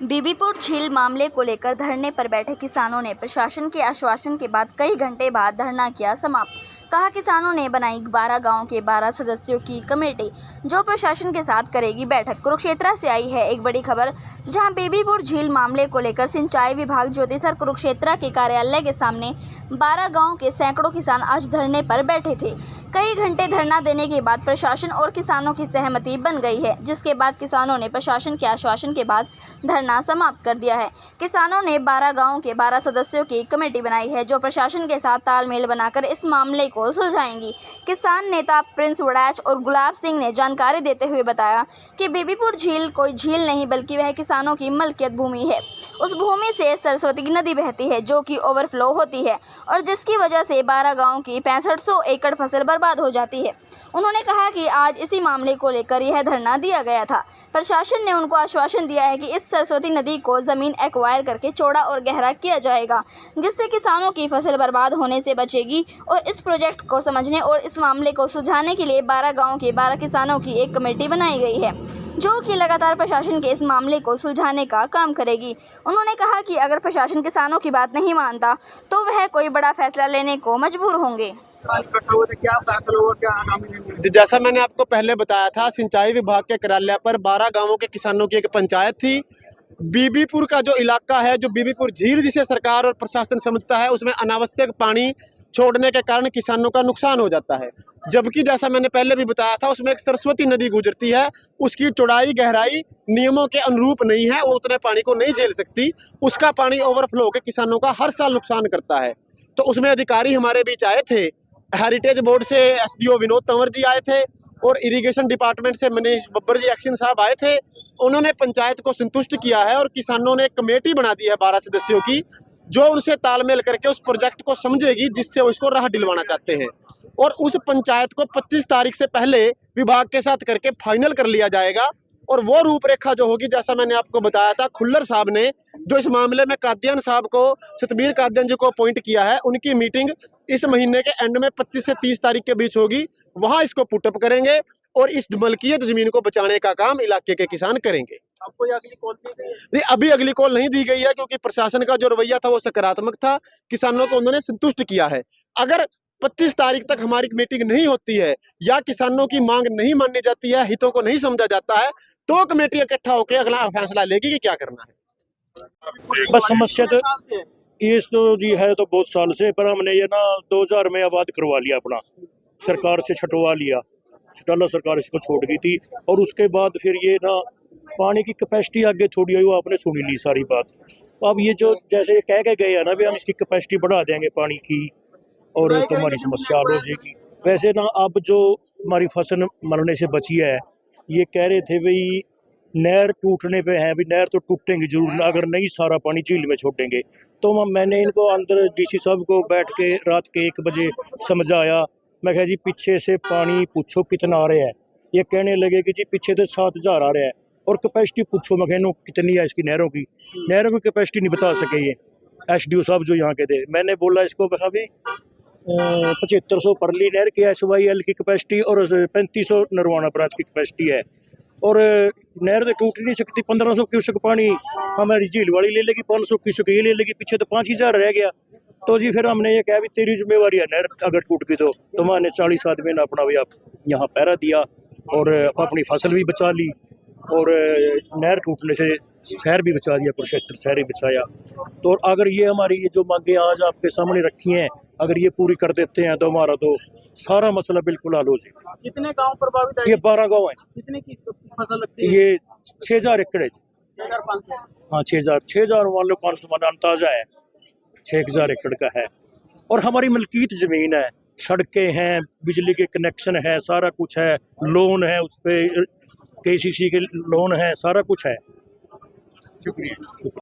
बीबीपुर झील मामले को लेकर धरने पर बैठे किसानों ने प्रशासन के आश्वासन के बाद कई घंटे बाद धरना किया समाप्त। कहा, किसानों ने बनाई 12 गांव के 12 सदस्यों की कमेटी जो प्रशासन के साथ करेगी बैठक। कुरुक्षेत्र से आई है एक बड़ी खबर, जहां बीबीपुर झील मामले को लेकर सिंचाई विभाग ज्योतिसर कुरुक्षेत्र के कार्यालय के सामने 12 गाँव के सैकड़ों किसान आज धरने पर बैठे थे। कई घंटे धरना देने के बाद प्रशासन और किसानों की सहमति बन गई है, जिसके बाद किसानों ने प्रशासन के आश्वासन के बाद धरना समाप्त कर दिया है। किसानों ने 12 गांव के 12 सदस्यों की कमेटी बनाई है जो प्रशासन के साथ तालमेल बनाकर इस मामले को सुलझाएंगी। किसान नेता प्रिंस वड़ैच और गुलाब सिंह ने जानकारी देते हुए बताया कि बीबीपुर झील कोई झील नहीं बल्कि वह किसानों की मलकियत भूमि है। उस भूमि से सरस्वती नदी बहती है जो कि ओवरफ्लो होती है और जिसकी वजह से 12 गाँव की 6500 एकड़ फसल बर्बाद हो जाती है। उन्होंने कहा कि आज इसी मामले को लेकर यह धरना दिया गया था। प्रशासन ने उनको आश्वासन दिया है कि इस सरस्वती नदी को जमीन एक्वायर करके चौड़ा और गहरा किया जाएगा, जिससे किसानों की फसल बर्बाद होने से बचेगी। और इस प्रोजेक्ट को समझने और इस मामले को सुलझाने के लिए 12 गाँव के 12 किसानों की एक कमेटी बनाई गई है जो कि लगातार प्रशासन के इस मामले को सुलझाने का काम करेगी। उन्होंने कहा कि अगर प्रशासन किसानों की बात नहीं मानता तो वह कोई बड़ा फैसला लेने को मजबूर होंगे। जैसा मैंने आपको पहले बताया था, सिंचाई विभाग के कार्यालय पर 12 गांवों के किसानों की एक पंचायत थी। बीबीपुर का जो इलाका है, जो बीबीपुर झील जिसे सरकार और प्रशासन समझता है, उसमें अनावश्यक पानी छोड़ने के कारण किसानों का नुकसान हो जाता है। जबकि जैसा मैंने पहले भी बताया था, उसमें एक सरस्वती नदी गुजरती है, उसकी चौड़ाई गहराई नियमों के अनुरूप नहीं है, वो उतने पानी को नहीं झेल सकती। उसका पानी ओवरफ्लो होकर किसानों का हर साल नुकसान करता है। तो उसमें अधिकारी हमारे बीच आए थे। हेरिटेज बोर्ड से एसडीओ विनोद तंवर जी आए थे और इरिगेशन डिपार्टमेंट से मनीष बब्बर जी एक्शन साहब आए थे। उन्होंने पंचायत को संतुष्ट किया है और किसानों ने एक कमेटी बना दी है 12 सदस्यों की, जो उनसे तालमेल करके उस प्रोजेक्ट को समझेगी, जिससे वो इसको राह दिलवाना चाहते हैं। और उस पंचायत को 25 तारीख से पहले विभाग के साथ करके फाइनल कर लिया जाएगा। और वो रूपरेखा जो होगी, जैसा मैंने आपको बताया था, खुल्लर साहब ने जो इस मामले में कादियान साहब को, सतबीर कादियान जी को अपॉइंट किया है, उनकी मीटिंग इस महीने के एंड में 25 से 30 तारीख के बीच होगी। वहां इसको पुटअप करेंगे और इस मलकियत जमीन को बचाने का काम इलाके के किसान करेंगे। आपको ये अगली कॉल दी गई है? नहीं, अभी अगली कॉल नहीं दी गई है, क्योंकि प्रशासन का जो रवैया था वो सकारात्मक था। किसानों को उन्होंने संतुष्ट किया है। अगर 25 तारीख तक हमारी मीटिंग नहीं होती है या किसानों की मांग नहीं मानी जाती है, हितों को नहीं समझा जाता है, तो कमेटी इकट्ठा होकर अगला फैसला लेगी कि क्या करना है। बस समस्या तो इस तो जी है तो बहुत साल से, पर हमने ये ना 2000 में आबाद करवा लिया, अपना सरकार से छटवा लिया। छटाला सरकार इसको छोड़ गई थी और उसके बाद फिर ये ना पानी की कैपेसिटी आगे थोड़ी आई, वो आपने सुनी ली सारी बात। अब ये जो जैसे कह के गए हैं ना भी हम इसकी कैपेसिटी बढ़ा देंगे पानी की और तुम्हारी समस्या हल हो जाएगी। वैसे ना अब जो हमारी फसल मरने से बची है, ये कह रहे थे भाई नहर टूटने पे है, भी नहर तो टूटेंगे जरूर अगर नहीं सारा पानी झील में छोड़ेंगे। तो मैंने इनको अंदर डीसी साहब को बैठ के रात के 1 बजे समझाया। मैं कहा जी पीछे से पानी पूछो कितना आ रहा है। ये कहने लगे कि जी पीछे तो 7000 आ रहा है और कैपेसिटी पूछो। मैं कहूँ कितनी है इसकी, नहरों की कैपेसिटी नहीं बता सके ये एसडीओ साहब जो यहाँ के थे। मैंने बोला इसको कहा भी 7500 परली नहर की SYL की कैपेसिटी और 3500 नरवाना ब्रांच की कैपेसिटी है। और नहर तो टूट नहीं सकती। 1500 क्यूसेक पानी हमारी झील वाली ले लेगी, 500 क्यूसेक ये ले लेगी, पीछे तो 5000 रह गया। तो जी फिर हमने ये कहा भी तेरी जिम्मेवारी है, नहर अगर टूट गई तो मैंने 40 आदमी ने अपना भी आप यहाँ पहरा दिया और अपनी फसल भी बचा ली और नहर टूटने से शहर भी बचा दिया, कुरुक्षेत्र शहर ही बचाया। तो अगर ये हमारी ये जो मांगे आज आपके सामने रखी हैं, अगर ये पूरी कर देते हैं तो हमारा तो सारा मसला बिल्कुल हल हो जाएगा। कितने गांव प्रभावित है? ये 12 गाँव है। कितने की फसल लगती है? ये 6000 एकड़ है। 6500। हाँ 6000 वालों का समाधान ताजा है, 6000 एकड़ का है। और हमारी मलकीत जमीन है, सड़कें हैं, बिजली के कनेक्शन है, सारा कुछ है, लोन है, उस पे KCC के लोन है, सारा कुछ है। शुक्रिया।